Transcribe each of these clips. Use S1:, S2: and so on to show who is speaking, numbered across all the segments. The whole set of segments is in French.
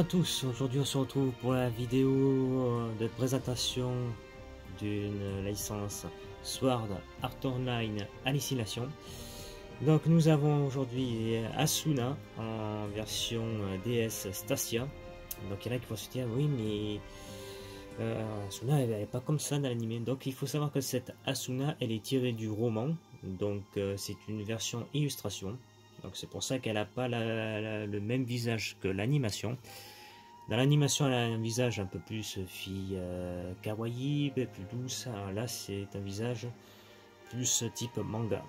S1: à tous, aujourd'hui on se retrouve pour la vidéo de présentation d'une licence Sword Art Online Hallucination. Donc nous avons aujourd'hui Asuna en version DS Stasia. Donc il y en a qui vont se dire oui mais Asuna elle n'est pas comme ça dans l'anime. Donc il faut savoir que cette Asuna elle est tirée du roman, donc c'est une version illustration. Donc c'est pour ça qu'elle n'a pas le même visage que l'animation. Dans l'animation, elle a un visage un peu plus fille kawaii, plus douce. Alors là, c'est un visage plus type manga.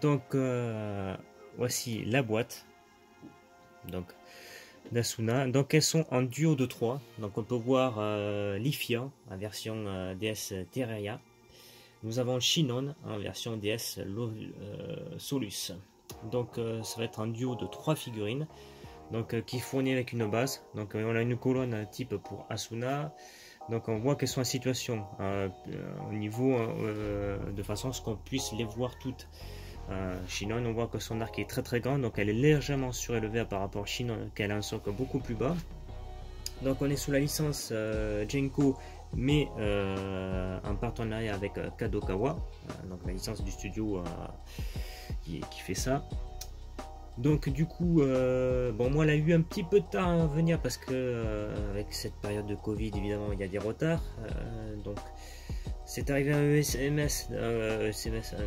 S1: Donc voici la boîte. Donc d'Asuna. Donc elles sont en duo de 3. Donc on peut voir Lifia en version DS Terraria. Nous avons Shinon en version DS Solus. Donc ça va être un duo de 3 figurines, donc qui fournit avec une base. Donc on a une colonne type pour Asuna. Donc on voit qu'elles sont en situation au niveau de façon à ce qu'on puisse les voir toutes. Shinon, on voit que son arc est très grand, donc elle est légèrement surélevée par rapport à Shinon, qu'elle a un socle beaucoup plus bas. Donc on est sous la licence Genko, mais en partenariat avec Kadokawa, donc la licence du studio qui fait ça. Donc du coup bon, moi elle a eu un petit peu de temps à venir parce que avec cette période de Covid évidemment il y a des retards, donc c'est arrivé à EMS,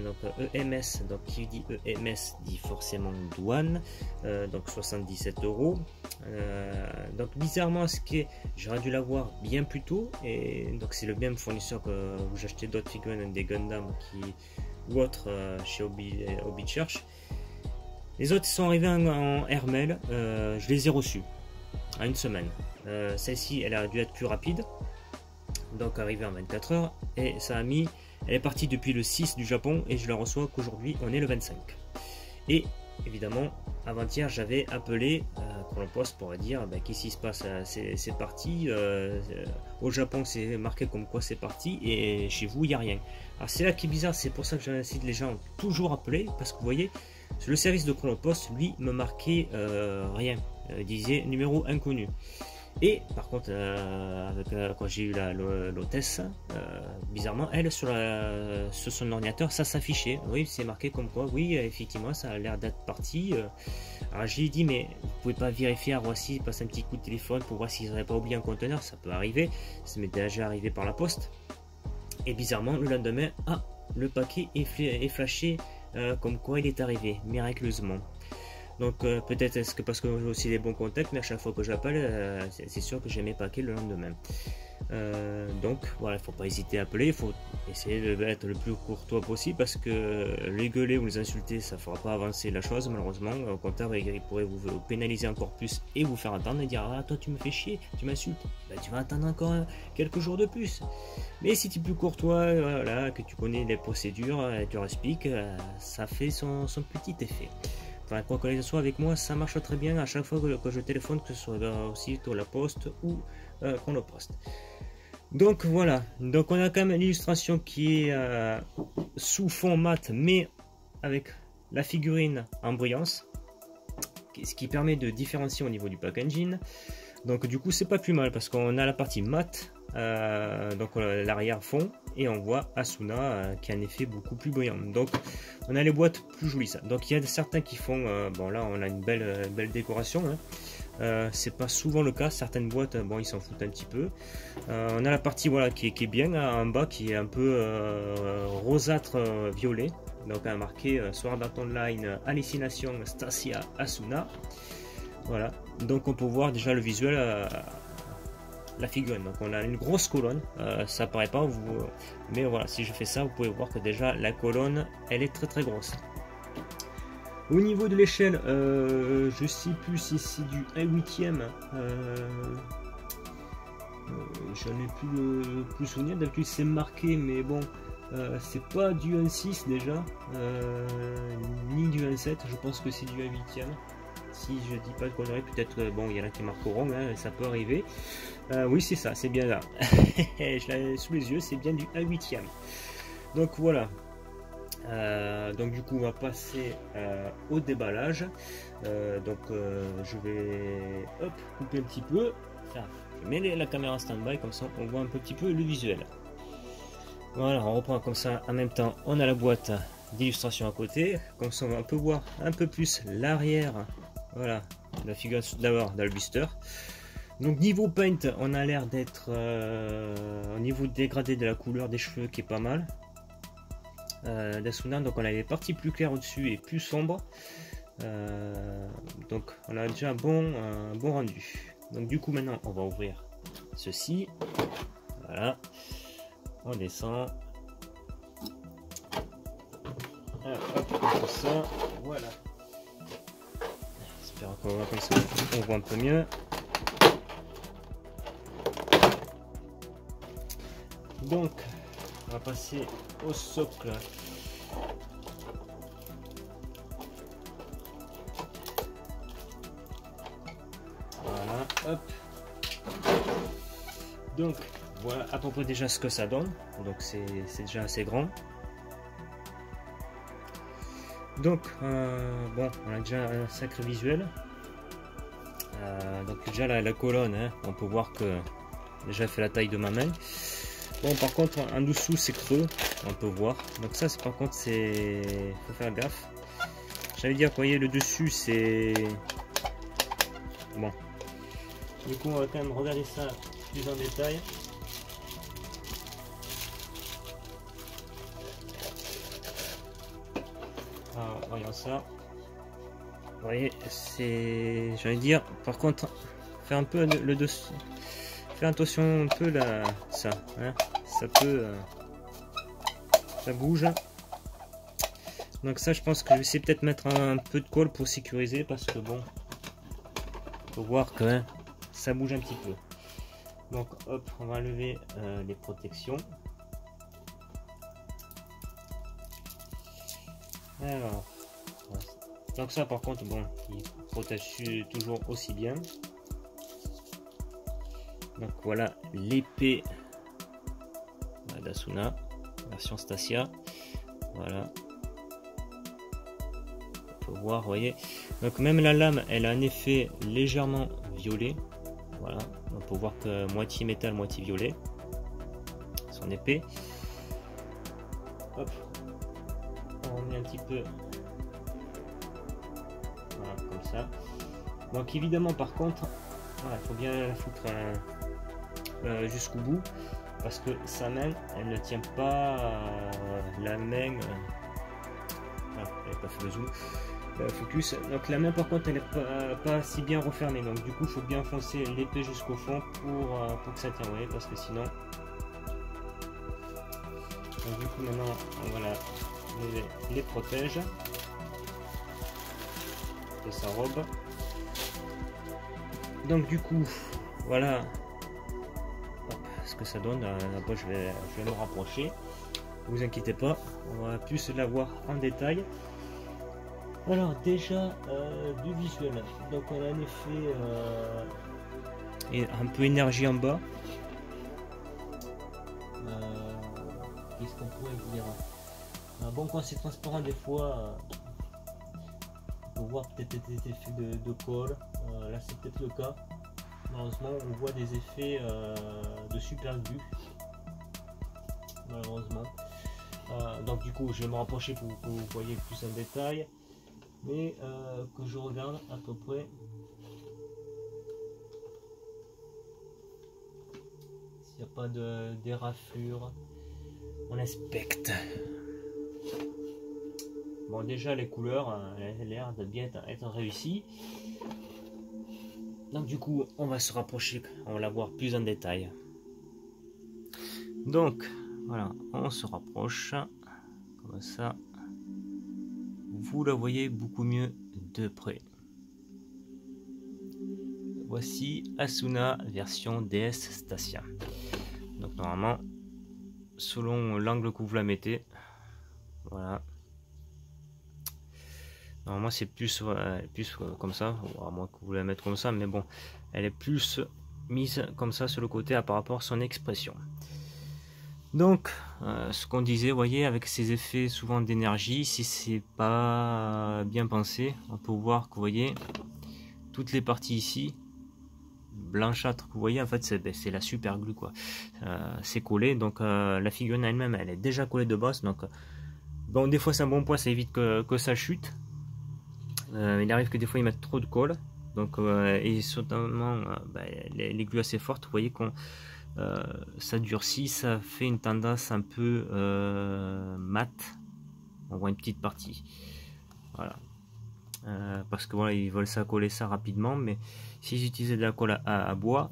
S1: donc EMS, donc qui dit EMS dit forcément douane, donc 77 €. Donc bizarrement, j'aurais dû l'avoir bien plus tôt, et donc c'est le même fournisseur que où j'ai acheté d'autres figurines des Gundam ou autres chez Hobby Church. Les autres sont arrivés en Hermel, je les ai reçus en une semaine. Celle-ci elle a dû être plus rapide, donc arrivé en 24 heures, et ça a mis, elle est partie depuis le 6 du Japon et je la reçois qu'aujourd'hui on est le 25. Et évidemment avant-hier j'avais appelé Chronopost pour dire qu'est-ce qui se passe, c'est parti, au Japon c'est marqué comme quoi c'est parti et chez vous il n'y a rien. Alors c'est là qui est bizarre, c'est pour ça que j'incite les gens à toujours appeler, parce que vous voyez le service de Chronopost lui me marquait rien, disait numéro inconnu. Et par contre, quand j'ai eu l'hôtesse, bizarrement, elle, sur son ordinateur, ça s'affichait. Oui, c'est marqué comme quoi, oui, effectivement, ça a l'air d'être parti. Alors, j'ai dit, mais vous pouvez pas vérifier, voir s'il passe un petit coup de téléphone pour voir s'ils n'auraient pas oublié un conteneur. Ça peut arriver. Ça m'est déjà arrivé par la poste. Et bizarrement, le lendemain, le paquet est flashé comme quoi il est arrivé, miraculeusement. Donc peut-être est-ce que parce que j'ai aussi des bons contacts, mais à chaque fois que j'appelle, c'est sûr que j'ai mes paquets le lendemain. Donc voilà, il ne faut pas hésiter à appeler, il faut essayer d'être le plus courtois possible, parce que les gueuler ou les insulter, ça ne fera pas avancer la chose malheureusement. Au contraire, il pourrait vous pénaliser encore plus et vous faire attendre et dire ah toi tu me fais chier, tu m'insultes, tu vas attendre encore quelques jours de plus. Mais si tu es plus courtois, voilà, que tu connais les procédures, tu leur expliques, ça fait son petit effet. Enfin, quoi que ce soit avec moi, ça marche très bien à chaque fois que je téléphone, que ce soit aussi sur la poste ou Chronopost. Donc voilà, donc on a quand même une illustration qui est sous fond mat, mais avec la figurine en brillance, ce qui permet de différencier au niveau du packaging. Donc du coup c'est pas plus mal, parce qu'on a la partie mat, donc l'arrière fond, et on voit Asuna qui a un effet beaucoup plus brillant. Donc on a les boîtes plus jolies ça. Donc il y a certains qui font bon là on a une belle décoration, hein. C'est pas souvent le cas, certaines boîtes bon ils s'en foutent un petit peu. On a la partie voilà qui est bien en bas, qui est un peu rosâtre violet, donc a marqué Sword Art Online Hallucination Stasia Asuna. Voilà, donc on peut voir déjà le visuel, la figurine. Donc on a une grosse colonne, ça paraît pas, mais voilà, si je fais ça, vous pouvez voir que déjà la colonne, elle est très grosse. Au niveau de l'échelle, je sais plus si c'est du 1/8, j'en ai plus souvenir. D'habitude c'est marqué, mais bon, c'est pas du 1/6 déjà, ni du 1/7, je pense que c'est du 1/8. Si je dis pas de conneries, peut-être, bon, il y en a qui marqueront, hein, ça peut arriver. Oui, c'est ça, c'est bien là. Je l'ai sous les yeux, c'est bien du 1/8. Donc voilà. Donc du coup on va passer au déballage. Je vais couper un petit peu. Enfin, je mets la caméra stand-by, comme ça on voit un petit peu le visuel. Voilà, on reprend comme ça en même temps. On a la boîte d'illustration à côté, comme ça on va un peu voir un peu plus l'arrière. Voilà, la figure d'abord d'Albuster. Donc niveau paint, on a l'air d'être au niveau dégradé de la couleur des cheveux qui est pas mal. d'Asuna, donc on a les parties plus claires au-dessus et plus sombres. Donc on a déjà un bon rendu. Donc du coup maintenant on va ouvrir ceci. Voilà, on descend. Alors, hop, on fait ça. Voilà. J'espère qu'on voit comme ça, on voit un peu mieux. Donc on va passer au socle. Voilà, hop. Donc voilà à peu près déjà ce que ça donne. Donc c'est déjà assez grand. Donc bon, on a déjà un sacré visuel. Donc déjà la colonne, hein, on peut voir que déjà fait la taille de ma main. Bon, par contre en dessous c'est creux, on peut voir. Donc ça c'est par contre c'est, faut faire gaffe. J'allais dire, vous voyez le dessus c'est bon. Du coup on va quand même regarder ça plus en détail. Alors, voyons ça. Vous voyez, c'est, j'allais dire, par contre, faire un peu le dessus, faire attention un peu là, ça, hein, ça peut, ça bouge. Donc ça, je pense que je vais essayer peut-être mettre un peu de colle pour sécuriser, parce que bon, faut voir que hein, ça bouge un petit peu. Donc hop, on va enlever les protections. Alors, donc ça par contre, bon, il protège toujours aussi bien. Donc voilà l'épée d'Asuna, version Stasia. Voilà. On peut voir, vous voyez. Donc même la lame, elle a un effet légèrement violet. Voilà. On peut voir que moitié métal, moitié violet. Son épée. Hop. On remet un petit peu. Voilà, comme ça. Donc évidemment par contre, il faut bien la foutre jusqu'au bout, parce que sa main, elle ne tient pas la main. Elle n'a pas fait le zoom, focus. Donc la main par contre, elle n'est pas si bien refermée. Donc du coup, il faut bien enfoncer l'épée jusqu'au fond pour que ça tienne, voyez, parce que sinon. Donc du coup maintenant, voilà, les protège de sa robe. Donc du coup, voilà ce que ça donne. Après je vais me rapprocher, vous inquiétez pas, on va plus la voir en détail. Alors déjà du visuel, donc on a un effet un peu énergie en bas. Qu'est-ce qu'on pourrait dire, bon, quand c'est transparent des fois on peut voir peut-être des effets de colle. Là c'est peut-être le cas. Malheureusement on voit des effets de super glue, malheureusement. Donc du coup je vais me rapprocher pour que vous voyez plus en détail, mais que je regarde à peu près s'il n'y a pas d'éraflure. On inspecte. Bon, déjà les couleurs, elles ont l'air de bien être réussies. Donc du coup, on va se rapprocher, on va la voir plus en détail. Donc voilà, on se rapproche comme ça. Vous la voyez beaucoup mieux de près. Voici Asuna version DS Stasia. Donc normalement, selon l'angle que vous la mettez, voilà. Normalement c'est plus comme ça, à moins que vous la mettez comme ça, mais bon, elle est plus mise comme ça sur le côté par rapport à son expression. Donc, ce qu'on disait, vous voyez, avec ces effets souvent d'énergie, si c'est pas bien pensé, on peut voir que vous voyez toutes les parties ici blanchâtres que vous voyez, en fait c'est la super glue quoi. C'est collé, donc la figurine elle-même elle est déjà collée de base, donc bon, des fois c'est un bon point, ça évite que ça chute. Il arrive que des fois ils mettent trop de colle, donc et notamment les glues assez fortes, vous voyez qu'on ça durcit, ça fait une tendance un peu mat. On voit une petite partie, voilà. Parce que voilà, ils veulent ça coller ça rapidement, mais si j'utilisais de la colle à bois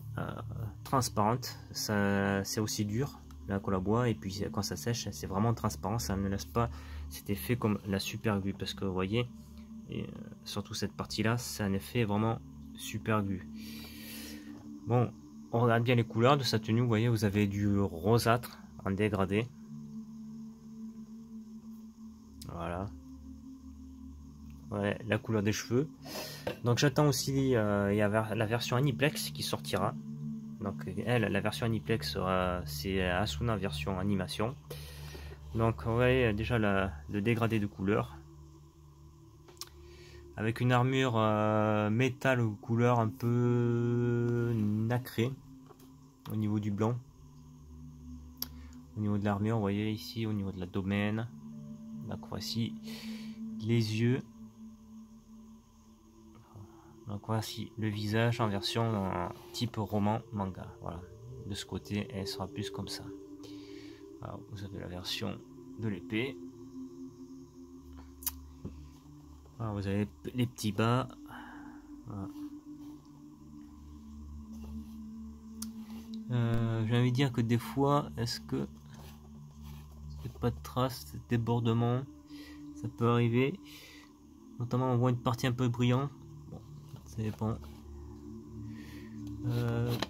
S1: transparente, ça c'est aussi dur, la colle à bois, et puis quand ça sèche c'est vraiment transparent, ça ne laisse pas cet effet comme la super glue, parce que vous voyez, et surtout cette partie là, c'est un effet vraiment super glue. Bon, on regarde bien les couleurs de sa tenue, vous voyez, vous avez du rosâtre en dégradé, voilà. Ouais, la couleur des cheveux. Donc j'attends aussi il y a la version Aniplex qui sortira. Donc elle, la version Aniplex sera, c'est Asuna version animation. Donc on voit déjà le dégradé de couleur avec une armure métal aux couleurs un peu nacrée au niveau du blanc. Au niveau de l'armure, vous voyez ici au niveau de la domaine. Donc voici les yeux. Donc voici le visage en version type roman manga. Voilà, de ce côté elle sera plus comme ça. Alors, vous avez la version de l'épée. Vous avez les petits bas. Voilà. J'ai envie de dire que des fois, est-ce que pas de traces, de débordement, ça peut arriver. Notamment on voit une partie un peu brillante. Bon, ça dépend.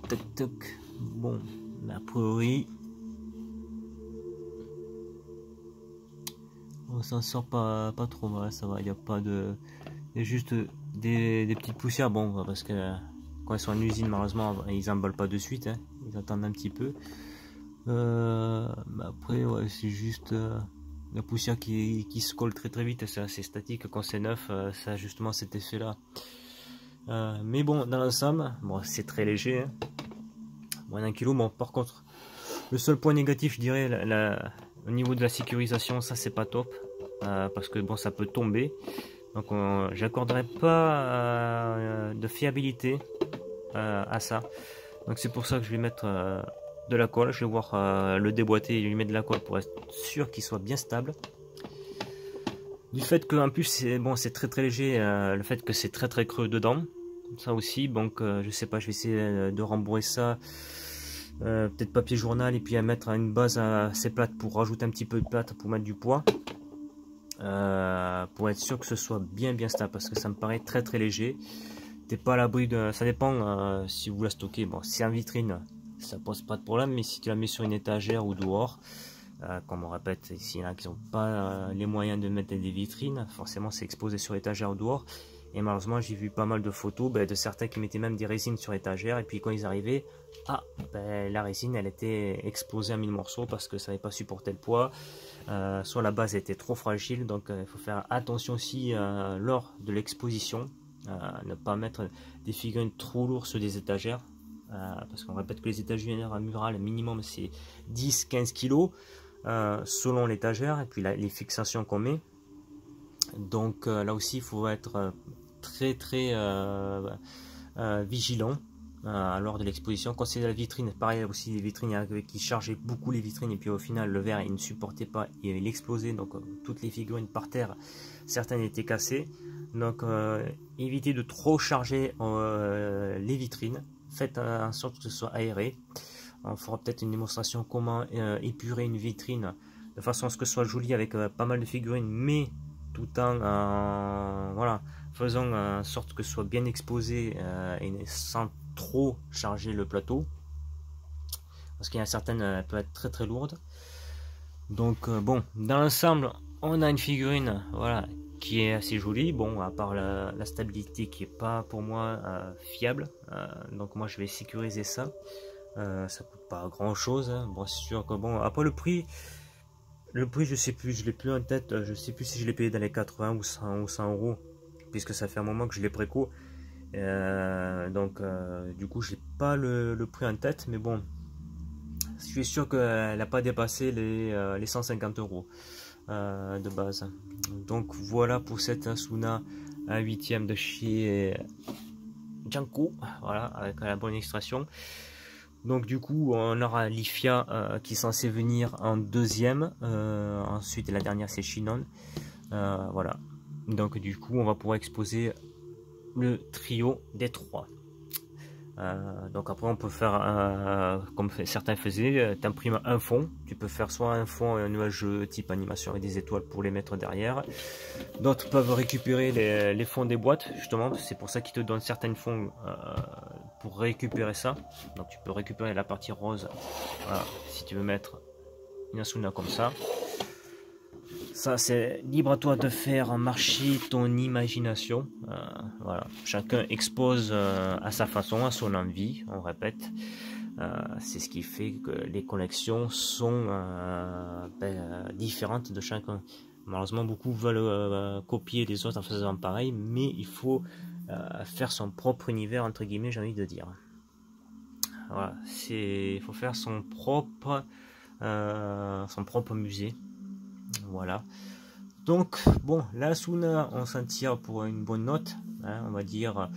S1: Toc toc. Bon, a priori, on s'en sort pas trop mal, ça va. Il n'y a pas de, il y a juste des petites poussières. Bon, parce que quand ils sont en usine, malheureusement, ils emballent pas de suite. Hein. Ils attendent un petit peu. Après, ouais, c'est juste la poussière qui se colle très vite. C'est assez statique quand c'est neuf. Ça a justement cet effet là. Mais bon, dans l'ensemble, bon, c'est très léger, hein. Moins d'un kilo. Bon, par contre, le seul point négatif, je dirais, au niveau de la sécurisation, ça c'est pas top, parce que bon, ça peut tomber. Donc, j'accorderai pas de fiabilité à ça. Donc, c'est pour ça que je vais mettre de la colle. Je vais voir le déboîter et lui mettre de la colle pour être sûr qu'il soit bien stable. Du fait qu'en plus, c'est bon, c'est très léger, le fait que c'est très creux dedans. Ça aussi, donc je sais pas, je vais essayer de rembourrer ça, peut-être papier journal, et puis à mettre une base assez plate pour rajouter un petit peu de plate pour mettre du poids, pour être sûr que ce soit bien stable, parce que ça me paraît très léger. T'es pas à l'abri de, ça dépend si vous la stockez. Bon, si en vitrine ça pose pas de problème, mais si tu la mets sur une étagère ou dehors, comme on répète, s'il y en a qui n'ont pas les moyens de mettre des vitrines, forcément c'est exposé sur étagère ou dehors. Et malheureusement, j'ai vu pas mal de photos de certains qui mettaient même des résines sur étagère, et puis quand ils arrivaient, la résine elle était explosée en 1000 morceaux parce que ça n'avait pas supporté le poids. Soit la base était trop fragile, donc il faut faire attention aussi lors de l'exposition, ne pas mettre des figurines trop lourdes sur des étagères, parce qu'on répète que les étagères murales minimum c'est 10-15 kg selon l'étagère, et puis les fixations qu'on met. Donc là aussi il faut être très vigilant lors de l'exposition. Quand c'est la vitrine, pareil aussi, les vitrines qui chargeaient beaucoup les vitrines, et puis au final le verre il ne supportait pas et il explosait, donc toutes les figurines par terre, certaines étaient cassées. Donc évitez de trop charger les vitrines, faites en sorte que ce soit aéré. On fera peut-être une démonstration comment épurer une vitrine de façon à ce que ce soit joli avec pas mal de figurines, mais tout en voilà, faisant en sorte que ce soit bien exposé et sans trop charger le plateau, parce qu'il y a certaines peuvent être très lourdes. Donc bon, dans l'ensemble on a une figurine, voilà, qui est assez jolie. Bon, à part la stabilité qui est pas pour moi fiable, donc moi je vais sécuriser ça. Ça coûte pas grand chose, hein. Bon, c'est sûr que bon, après le prix je sais plus, je l'ai plus en tête, je sais plus si je l'ai payé dans les 80 ou 100 euros, puisque ça fait un moment que je l'ai préco. Donc du coup j'ai pas le prix en tête, mais bon, je suis sûr qu'elle n'a pas dépassé les 150 euros de base. Donc voilà pour cette Asuna 1/8 de chez Janko, voilà, avec la bonne extraction. Donc du coup on aura l'Ifia qui est censé venir en deuxième, ensuite la dernière c'est Chinon, voilà. Donc du coup on va pouvoir exposer le trio des 3. Donc après on peut faire comme certains faisaient, t'imprimes un fond, tu peux faire soit un fond et un nuageux type animation avec des étoiles pour les mettre derrière. D'autres peuvent récupérer les fonds des boîtes, justement, c'est pour ça qu'ils te donnent certaines fonds pour récupérer ça. Donc tu peux récupérer la partie rose, voilà, si tu veux mettre une Asuna comme ça. Ça c'est libre à toi de faire marcher ton imagination, voilà. Chacun expose à sa façon, à son envie, on répète. C'est ce qui fait que les collections sont différentes de chacun. Malheureusement beaucoup veulent copier les autres en faisant pareil, mais il faut faire son propre univers entre guillemets, j'ai envie de dire. Voilà, il faut faire son propre musée. Voilà. Donc bon, la Asuna on s'en tire pour une bonne note, hein, on va dire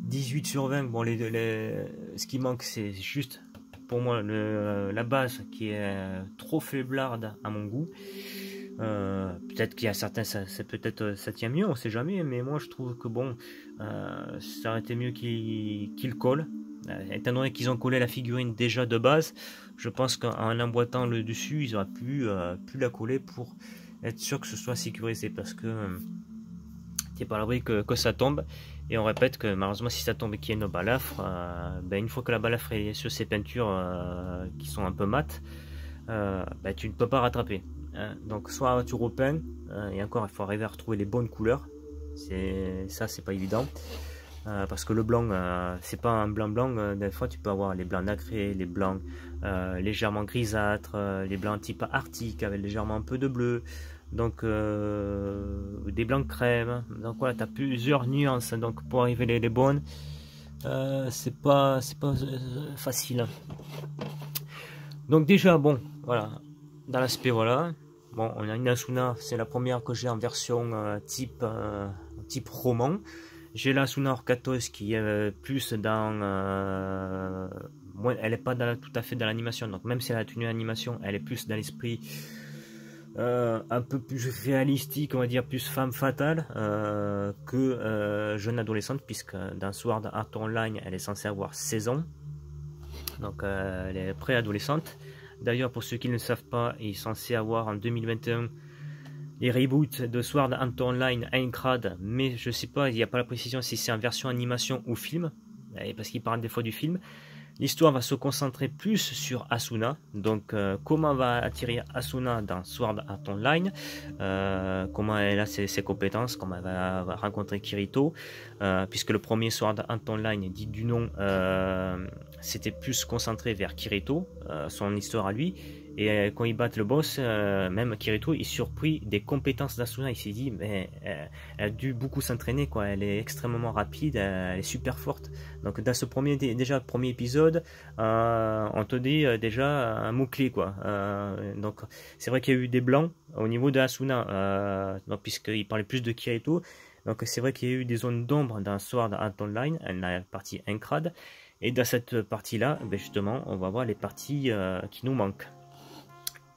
S1: 18 sur 20. Bon, ce qui manque c'est juste pour moi la base qui est trop faiblarde à mon goût. Peut-être qu'il y a certains ça tient mieux, on sait jamais, mais moi je trouve que bon, ça aurait été mieux qu'ils collent. Étant donné qu'ils ont collé la figurine déjà de base, je pense qu'en emboîtant le dessus, ils auraient pu la coller pour être sûr que ce soit sécurisé, parce que t'es pas à l'abri que ça tombe. Et on répète que malheureusement si ça tombe et qu'il y a une balafre, une fois que la balafre est sur ces peintures qui sont un peu mates, tu ne peux pas rattraper, hein. Donc soit tu repeins, et encore il faut arriver à retrouver les bonnes couleurs, c'est pas évident. Parce que le blanc, c'est pas un blanc, des fois tu peux avoir les blancs nacrés, les blancs légèrement grisâtres, les blancs type arctique avec légèrement un peu de bleu, donc des blancs crème. Donc voilà, tu as plusieurs nuances, donc pour arriver les bonnes, c'est pas facile. Donc déjà bon, voilà, dans l'aspect voilà, bon, on a une Asuna, c'est la première que j'ai en version type roman. J'ai la Asuna Orkatos qui est plus dans... elle n'est pas tout à fait dans l'animation, donc même si elle a la tenue animation, elle est plus dans l'esprit un peu plus réalistique, on va dire plus femme fatale que jeune adolescente, puisque dans Sword Art Online, elle est censée avoir 16 ans. Donc elle est préadolescente. D'ailleurs, pour ceux qui ne le savent pas, il est censé avoir en 2021... les reboots de Sword Art Online Aincrad, mais je sais pas, il n'y a pas la précision si c'est en version animation ou film, parce qu'il parle des fois du film. L'histoire va se concentrer plus sur Asuna, donc comment va attirer Asuna dans Sword Art Online, comment elle a ses compétences, comment elle va rencontrer Kirito, puisque le premier Sword Art Online, dit du nom, c'était plus concentré vers Kirito, son histoire à lui. Et quand ils battent le boss, même Kirito est surpris des compétences d'Asuna. Il s'est dit, mais elle a dû beaucoup s'entraîner, quoi. Elle est extrêmement rapide, elle est super forte. Donc dans ce premier épisode, on te dit déjà un mot-clé, quoi. Donc c'est vrai qu'il y a eu des blancs au niveau de Asuna, puisqu'il parlait plus de Kirito. Donc c'est vrai qu'il y a eu des zones d'ombre dans Sword Art Online, la partie Aincrad. Et dans cette partie-là, justement, on va voir les parties qui nous manquent.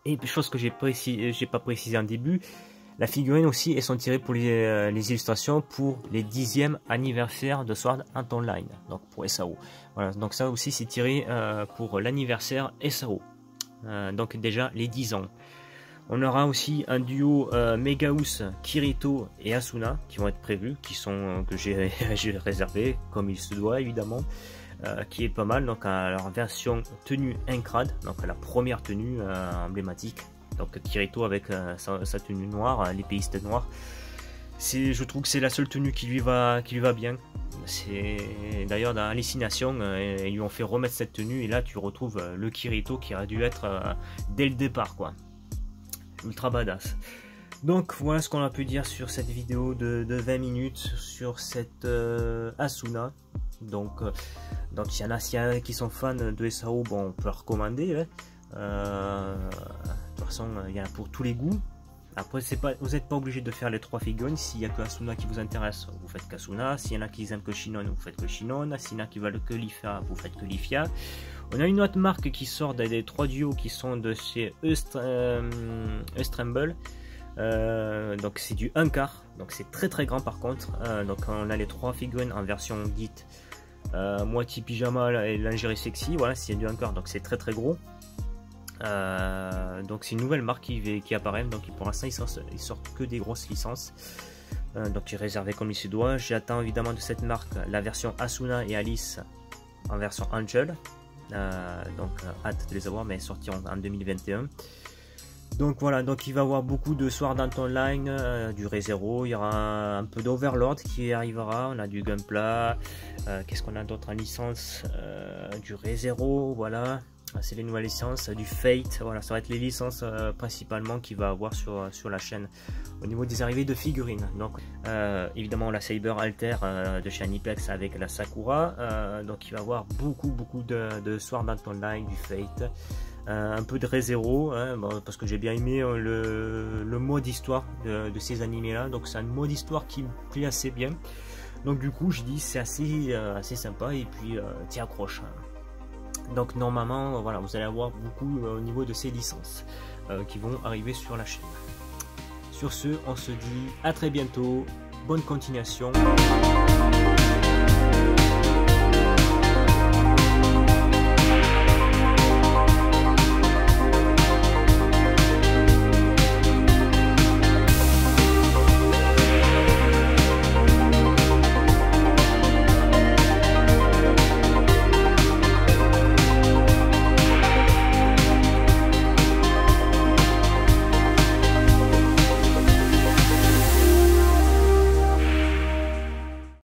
S1: Et chose que j'ai pas précisé en début, la figurine aussi, elles sont tirées pour les illustrations pour les 10e anniversaire de Sword Art Online, donc pour SAO. Voilà, donc ça aussi c'est tiré pour l'anniversaire SAO, donc déjà les 10 ans. On aura aussi un duo Megahouse, Kirito et Asuna qui vont être prévus, que j'ai réservé comme il se doit évidemment. Qui est pas mal, donc à leur version tenue Aincrad, donc la première tenue emblématique, donc Kirito avec sa tenue noire, l'épéiste noir. je trouve que c'est la seule tenue qui lui va bien. C'est d'ailleurs dans Hallucination, ils lui ont fait remettre cette tenue et là tu retrouves le Kirito qui aurait dû être dès le départ, quoi. Ultra badass. Donc voilà ce qu'on a pu dire sur cette vidéo de 20 minutes sur cette Asuna. Donc s'il y en a qui sont fans de SAO, bon, on peut la recommander, hein. De toute façon il y en a pour tous les goûts. Après vous n'êtes pas obligé de faire les 3 figurines. S'il n'y a que Asuna qui vous intéresse, vous faites qu'Asuna. S'il y en a qui aiment que Shinon, vous faites que Shinon. S'il y en a qui veulent que Lifia, vous faites que Lifia. On a une autre marque qui sort des 3 duos qui sont de chez Estremble. Donc c'est du 1/4, donc c'est très grand par contre. Donc on a les 3 figurines en version dite moitié pyjama et lingerie sexy. Voilà, c'est du 1/4, donc c'est très gros. Donc c'est une nouvelle marque qui apparaît. Donc pour l'instant ils sortent que des grosses licences. Donc il est réservé comme il se doit. J'attends évidemment de cette marque la version Asuna et Alice en version Angel. Donc hâte de les avoir, mais sorti en 2021. Donc voilà, donc il va y avoir beaucoup de Sword Art Online, du ReZero, il y aura un peu d'Overlord qui arrivera, on a du Gunpla, qu'est-ce qu'on a d'autre en licence, du ReZero, voilà, c'est les nouvelles licences, du Fate, voilà, ça va être les licences principalement qu'il va avoir sur la chaîne. Au niveau des arrivées de figurines, donc évidemment la Saber Alter de chez Aniplex avec la Sakura, donc il va y avoir beaucoup de Sword Art Online, du Fate. Un peu de ReZero, hein, bon, parce que j'ai bien aimé le mode histoire de ces animés là, donc c'est un mode histoire qui me plaît assez bien, donc du coup je dis c'est assez sympa et puis t'y accroches. Donc normalement voilà, vous allez avoir beaucoup au niveau de ces licences qui vont arriver sur la chaîne. Sur ce, on se dit à très bientôt, bonne continuation.